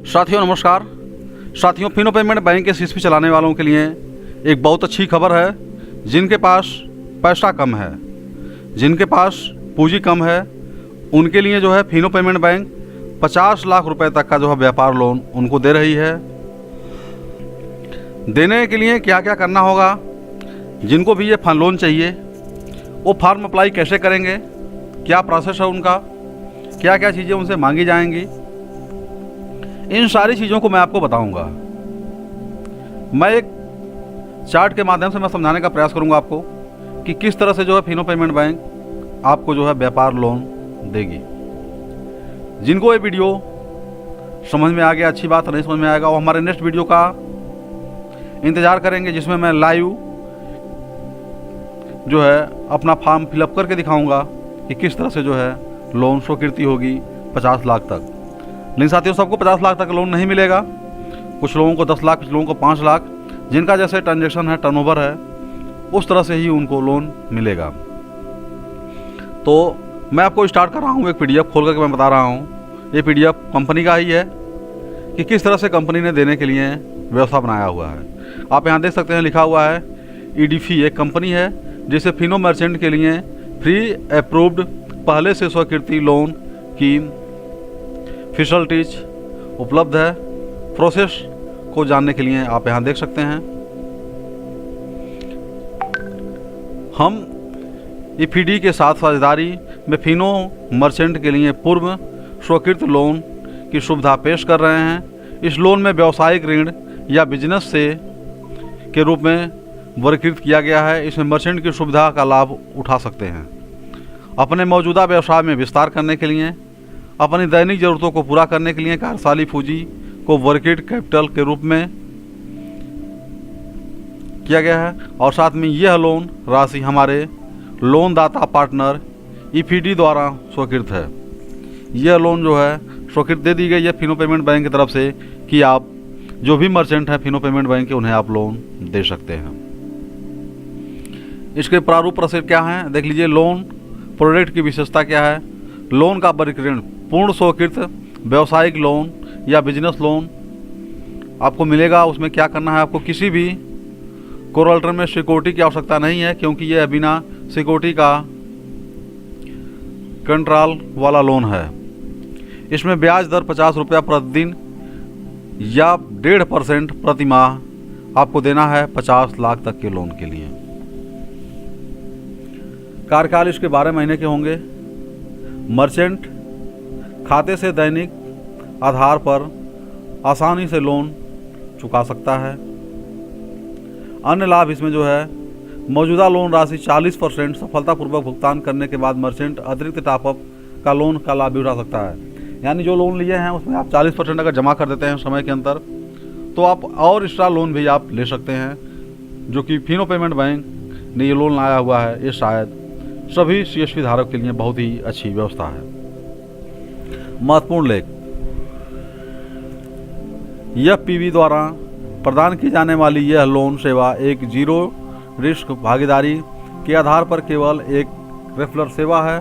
साथियों नमस्कार। साथियों, फिनो पेमेंट बैंक के सीएसपी चलाने वालों के लिए एक बहुत अच्छी खबर है। जिनके पास पैसा कम है, जिनके पास पूंजी कम है, उनके लिए जो है फिनो पेमेंट बैंक 50 लाख रुपए तक का जो है व्यापार लोन उनको दे रही है। देने के लिए क्या क्या करना होगा, जिनको भी ये फंड लोन चाहिए वो फॉर्म अप्लाई कैसे करेंगे, क्या प्रोसेस है उनका, क्या क्या चीज़ें उनसे मांगी जाएंगी, इन सारी चीज़ों को मैं आपको बताऊंगा। मैं एक चार्ट के माध्यम से मैं समझाने का प्रयास करूंगा आपको कि किस तरह से जो है फिनो पेमेंट बैंक आपको जो है व्यापार लोन देगी। जिनको ये वीडियो समझ में आ गया अच्छी बात, नहीं समझ में आएगा वो हमारे नेक्स्ट वीडियो का इंतज़ार करेंगे, जिसमें मैं लाइव जो है अपना फॉर्म फिलअप करके दिखाऊंगा कि किस तरह से जो है लोन स्वीकृति होगी 50 लाख तक। लेकिन साथियों, सबको 50 लाख तक लोन नहीं मिलेगा। कुछ लोगों को 10 लाख, कुछ लोगों को 5 लाख, जिनका जैसे ट्रांजैक्शन है, टर्नओवर है, उस तरह से ही उनको लोन मिलेगा। तो मैं आपको स्टार्ट कर रहा हूँ एक पीडीएफ खोल करके मैं बता रहा हूँ। ये पीडीएफ कंपनी का ही है कि किस तरह से कंपनी ने देने के लिए व्यवस्था बनाया हुआ है। आप यहाँ देख सकते हैं लिखा हुआ है ईडीफी एक कंपनी है जिसे फिनो मर्चेंट के लिए फ्री अप्रूव्ड पहले से स्वीकृति लोन की फैसिलिटीज उपलब्ध है। प्रोसेस को जानने के लिए आप यहाँ देख सकते हैं। हम ईपीडी के साथ साझेदारी में फिनो मर्चेंट के लिए पूर्व स्वीकृत लोन की सुविधा पेश कर रहे हैं। इस लोन में व्यावसायिक ऋण या बिजनेस से के रूप में वर्गीकृत किया गया है। इसमें मर्चेंट की सुविधा का लाभ उठा सकते हैं। अपने मौजूदा व्यवसाय में विस्तार करने के लिए, अपनी दैनिक ज़रूरतों को पूरा करने के लिए कार्यशाली पूंजी को वर्किंग कैपिटल के रूप में किया गया है। और साथ में यह लोन राशि हमारे लोन दाता पार्टनर ईपीडी द्वारा स्वीकृत है। यह लोन जो है स्वीकृत दे दी गई है फिनो पेमेंट बैंक की तरफ से कि आप जो भी मर्चेंट हैं फिनो पेमेंट बैंक के, उन्हें आप लोन दे सकते हैं। इसके प्रारूप प्रोसेस क्या है देख लीजिए। लोन प्रोडक्ट की विशेषता क्या है। लोन का वर्गीकरण पूर्ण स्वीकृत व्यवसायिक लोन या बिजनेस लोन आपको मिलेगा। उसमें क्या करना है, आपको किसी भी कोलेटरल में सिक्योरिटी की आवश्यकता नहीं है, क्योंकि यह बिना सिक्योरिटी का कंट्रोल वाला लोन है। इसमें ब्याज दर 50 रुपया प्रतिदिन या 1.5% प्रति माह आपको देना है 50 लाख तक के लोन के लिए। कार्यकाल इसके 12 महीने के होंगे। मर्चेंट खाते से दैनिक आधार पर आसानी से लोन चुका सकता है। अन्य लाभ इसमें जो है मौजूदा लोन राशि 40% सफलतापूर्वक भुगतान करने के बाद मर्चेंट अतिरिक्त टॉपअप का लोन का लाभ भी उठा सकता है। यानी जो लोन लिए हैं उसमें आप 40% अगर जमा कर देते हैं समय के अंदर, तो आप और एक्स्ट्रा लोन भी आप ले सकते हैं, जो कि फिनो पेमेंट बैंक ने ये लोन लाया हुआ है। ये शायद सभी सीएसपी धारक के लिए बहुत ही अच्छी व्यवस्था है। महत्वपूर्ण लेख, यह पीवी द्वारा प्रदान की जाने वाली यह लोन सेवा एक जीरो रिस्क भागीदारी के आधार पर केवल एक रेफरल सेवा है।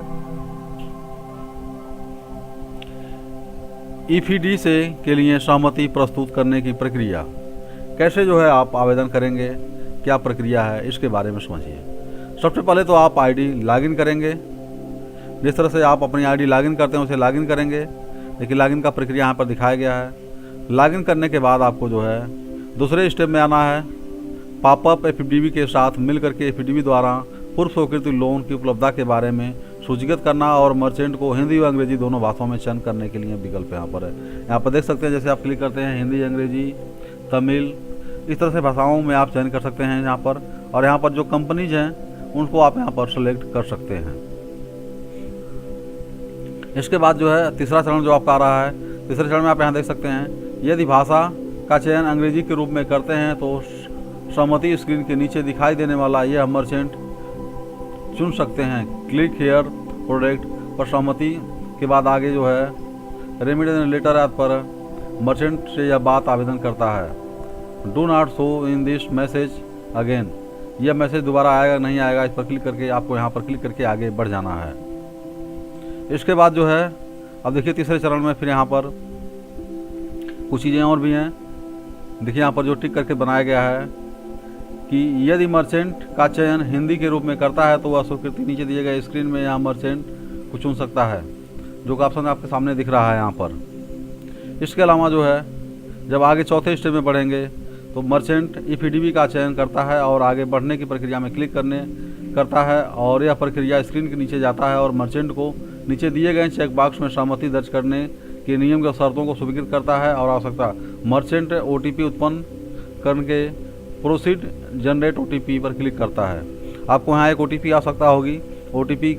ईपीडी से के लिए सहमति प्रस्तुत करने की प्रक्रिया कैसे जो है आप आवेदन करेंगे, क्या प्रक्रिया है, इसके बारे में समझिए। सबसे पहले तो आप आईडी लॉगिन करेंगे। जिस तरह से आप अपनी आईडी लॉगिन करते हैं उसे लॉगिन करेंगे। देखिए लॉगिन का प्रक्रिया यहाँ पर दिखाया गया है। लॉगिन करने के बाद आपको जो है दूसरे स्टेप में आना है। पॉपअप एफडीबी के साथ मिल करके एफडीबी द्वारा पूर्व स्वीकृत लोन की उपलब्धता के बारे में सूचीगत करना और मर्चेंट को हिंदी और अंग्रेजी दोनों भाषाओं में चयन करने के लिए विकल्प यहाँ पर है। यहाँ पर देख सकते हैं, जैसे आप क्लिक करते हैं हिंदी, अंग्रेजी, तमिल, इस तरह से भाषाओं में आप चयन कर सकते हैं यहाँ पर। और यहाँ पर जो कंपनीज हैं उनको आप यहाँ पर सेलेक्ट कर सकते हैं। इसके बाद जो है तीसरा चरण जो आपका आ रहा है, तीसरे चरण में आप यहाँ देख सकते हैं, यदि भाषा का चयन अंग्रेजी के रूप में करते हैं तो सहमति स्क्रीन के नीचे दिखाई देने वाला यह मर्चेंट चुन सकते हैं। क्लिक हेयर प्रोडक्ट पर सहमति के बाद आगे जो है रेमिटेंस लेटर ऐप पर मर्चेंट से यह बात आवेदन करता है। Do not show in this message again, यह मैसेज दोबारा आएगा नहीं आएगा, इस पर क्लिक करके आपको यहाँ पर क्लिक करके आगे बढ़ जाना है। इसके बाद जो है अब देखिए तीसरे चरण में फिर यहाँ पर कुछ चीज़ें और भी हैं। देखिए यहाँ पर जो टिक करके बनाया गया है कि यदि मर्चेंट का चयन हिंदी के रूप में करता है तो वह स्वीकृति नीचे दिए गए स्क्रीन में यहाँ मर्चेंट को चुन सकता है, जो कि ऑप्शन आपके सामने दिख रहा है यहाँ पर। इसके अलावा जो है जब आगे चौथे स्टेप में बढ़ेंगे तो मर्चेंट EFDB का चयन करता है और आगे बढ़ने की प्रक्रिया में क्लिक करता है और यह प्रक्रिया स्क्रीन के नीचे जाता है और मर्चेंट को नीचे दिए गए चेक बॉक्स में सहमति दर्ज करने के नियम के शर्तों को स्वीकृत करता है और आवश्यकता मर्चेंट OTP उत्पन्न करके प्रोसीड जनरेट OTP पर क्लिक करता है। आपको यहाँ एक OTP आवश्यकता होगी। OTP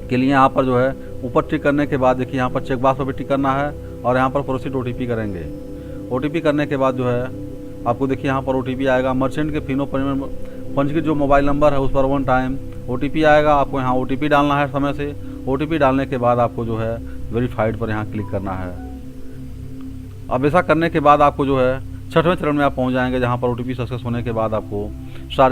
के लिए यहाँ पर जो है ऊपर टिक करने के बाद देखिए यहाँ पर चेक बॉक्स पर भी टिक करना है और यहाँ पर प्रोसीड OTP करेंगे। OTP करने के बाद जो है आपको देखिए यहाँ पर OTP आएगा। मर्चेंट के फिनो पंजीकृत जो मोबाइल नंबर है उस पर 1 टाइम OTP आएगा। आपको यहाँ OTP डालना है समय से। OTP डालने के बाद आपको जो है वेरीफाइड पर यहाँ क्लिक करना है। अब ऐसा करने के बाद आपको जो है 6वें चरण में आप पहुँच जाएंगे, जहाँ पर OTP सक्सेस होने के बाद आपको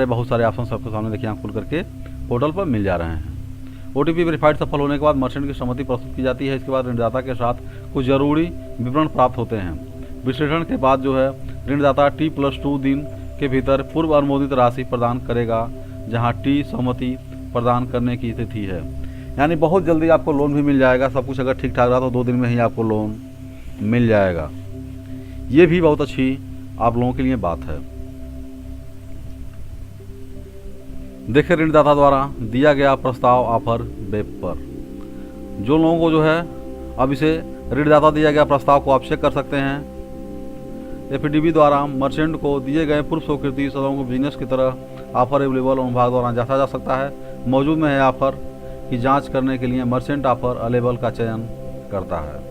बहुत सारे ऑप्शन सबके सामने देखिए यहाँ खुल करके पोर्टल पर मिल जा रहे हैं। OTP वेरीफाइड सफल होने के बाद मर्चेंट की सहमति प्रस्तुत की जाती है। इसके बाद ऋणदाता के साथ कुछ जरूरी विवरण प्राप्त होते हैं। विश्लेषण के बाद जो है ऋणदाता T+2 दिन के भीतर पूर्व अनुमोदित राशि प्रदान करेगा, जहां T सहमति प्रदान करने की तिथि है। यानी बहुत जल्दी आपको लोन भी मिल जाएगा। सब कुछ अगर ठीक ठाक रहा तो 2 दिन में ही आपको लोन मिल जाएगा। ये भी बहुत अच्छी आप लोगों के लिए बात है। देखिए ऋणदाता द्वारा दिया गया प्रस्ताव ऑफर वेब पर। जो लोगों को जो है अब इसे ऋणदाता दिया गया प्रस्ताव को आप चेक कर सकते हैं। EFDB द्वारा मर्चेंट को दिए गए पूर्व स्वीकृति सदों को बिजनेस की तरह ऑफर अवेलेबल अनुभाग द्वारा जांचा जा सकता है। मौजूद में है ऑफर की जांच करने के लिए मर्चेंट ऑफर अवेलेबल का चयन करता है।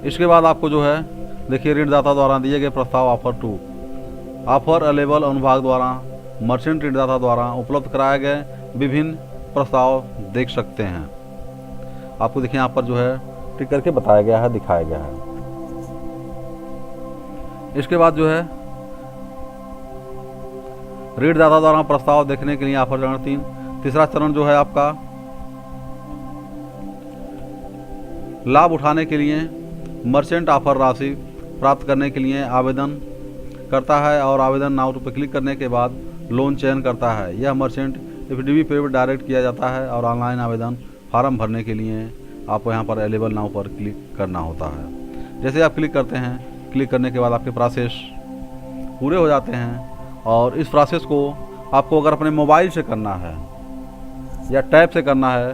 इसके बाद आपको जो है देखिए ऋणदाता द्वारा दिए गए प्रस्ताव ऑफर 2 ऑफर अवेलेबल अनुभाग द्वारा मर्चेंट ऋणदाता द्वारा उपलब्ध कराए गए विभिन्न प्रस्ताव देख सकते हैं। आपको देखिए यहाँ पर जो है टिक करके बताया गया है, दिखाया गया है। इसके बाद जो है ऋणदाता द्वारा प्रस्ताव देखने के लिए ऑफर चरण 3 तीसरा चरण जो है आपका लाभ उठाने के लिए मर्चेंट ऑफर राशि प्राप्त करने के लिए आवेदन करता है और आवेदन नाउ पर क्लिक करने के बाद लोन चयन करता है। यह मर्चेंट EFDB पे डायरेक्ट किया जाता है और ऑनलाइन आवेदन फार्म भरने के लिए आपको यहाँ पर अवेलेबल नाउ पर क्लिक करना होता है। जैसे आप क्लिक करते हैं, क्लिक करने के बाद आपके प्रोसेस पूरे हो जाते हैं और इस प्रोसेस को आपको अगर अपने मोबाइल से करना है या टैब से करना है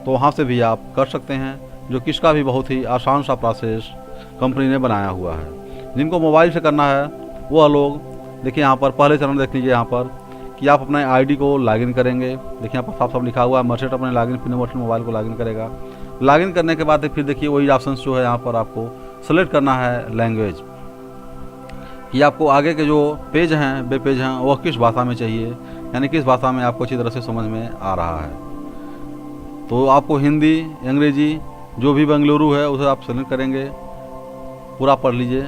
तो वहाँ से भी आप कर सकते हैं, जो कि इसका भी बहुत ही आसान सा प्रोसेस कंपनी ने बनाया हुआ है। जिनको मोबाइल से करना है वह लोग देखिए यहाँ पर पहले चरण देख लीजिए यहाँ पर कि आप अपने आईडी को लॉगिन करेंगे। देखिए यहाँ पर साफ साफ लिखा हुआ है मर्चेंट अपने लॉगिन पिन नंबर मोबाइल को लॉगिन करेगा। लॉगिन करने के बाद फिर देखिए वही ऑप्शन जो है यहाँ पर आपको सेलेक्ट करना है लैंग्वेज, कि आपको आगे के जो पेज हैं वेब पेज हैं वह किस भाषा में चाहिए, यानी किस भाषा में आपको अच्छी तरह से समझ में आ रहा है। तो आपको हिंदी, अंग्रेजी जो भी बेंगलुरु है उसे आप सेलेक्ट करेंगे, पूरा पढ़ लीजिए।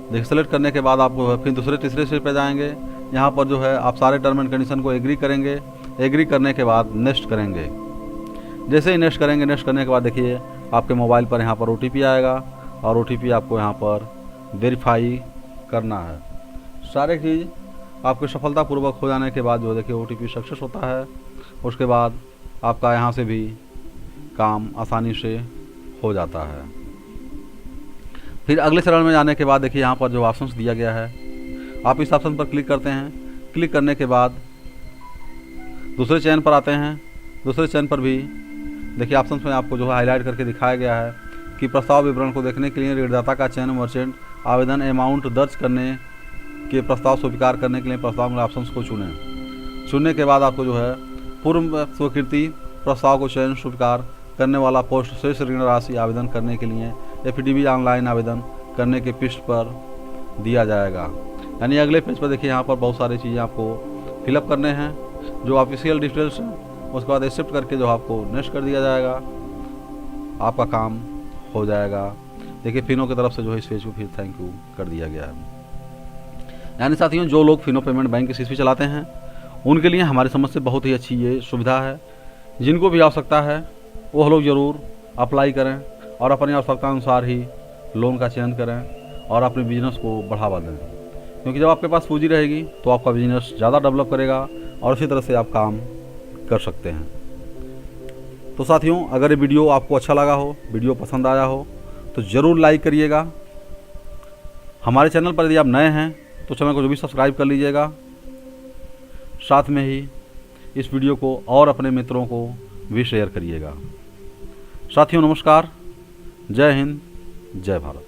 देखिए सेलेक्ट करने के बाद आपको फिर दूसरे तीसरे स्टेप पे जाएंगे। यहाँ पर जो है आप सारे टर्म एंड कंडीशन को एग्री करेंगे। एग्री करने के बाद नेक्स्ट करेंगे। जैसे ही नेक्स्ट करेंगे, नेक्स्ट करने के बाद देखिए आपके मोबाइल पर यहाँ पर OTP आएगा और OTP आपको यहाँ पर वेरीफाई करना है। सारे चीज़ आपके सफलतापूर्वक हो जाने के बाद जो देखिए OTP सक्सेस होता है। उसके बाद आपका यहाँ से भी काम आसानी से हो जाता है। फिर अगले चरण में जाने के बाद देखिए यहाँ पर जो ऑप्शंस दिया गया है आप इस ऑप्शन पर क्लिक करते हैं। क्लिक करने के बाद दूसरे चयन पर आते हैं। दूसरे चयन पर भी देखिए ऑप्शंस में आपको जो है हाईलाइट करके दिखाया गया है कि प्रस्ताव विवरण को देखने के लिए ऋणदाता का चयन मर्चेंट आवेदन अमाउंट दर्ज करने के प्रस्ताव स्वीकार करने के लिए प्रस्ताव में ऑप्शंस को चुनें। चुनने के बाद आपको जो है पूर्व स्वीकृति प्रस्ताव को चयन स्वीकार करने वाला पोस्ट शेष ऋण राशि आवेदन करने के लिए EFDB ऑनलाइन आवेदन करने के पृष्ठ पर दिया जाएगा। यानी अगले पेज पर देखिए यहाँ पर बहुत सारी चीज़ें आपको फिलअप करने हैं। जो ऑफिशियल डिटेल्स हैं उसके बाद एक्सेप्ट करके जो आपको नेक्स्ट कर दिया जाएगा, आपका काम हो जाएगा। देखिए फिनो की तरफ से जो है इस पेज को फिर थैंक यू कर दिया गया है। यानी साथियों जो लोग फिनो पेमेंट बैंक की CSP चलाते हैं उनके लिए हमारी समझ से बहुत ही अच्छी ये सुविधा है। जिनको भी आवश्यकता है वह लोग ज़रूर अप्लाई करें और अपनी आवश्यकता अनुसार ही लोन का चयन करें और अपने बिजनेस को बढ़ावा दें, क्योंकि जब आपके पास पूंजी रहेगी तो आपका बिजनेस ज़्यादा डेवलप करेगा और इसी तरह से आप काम कर सकते हैं। तो साथियों, अगर ये वीडियो आपको अच्छा लगा हो, वीडियो पसंद आया हो, तो ज़रूर लाइक करिएगा। हमारे चैनल पर यदि आप नए हैं तो चैनल को जो भी सब्सक्राइब कर लीजिएगा। साथ में ही इस वीडियो को और अपने मित्रों को भी शेयर करिएगा। साथियों नमस्कार, जय हिंद, जय भारत।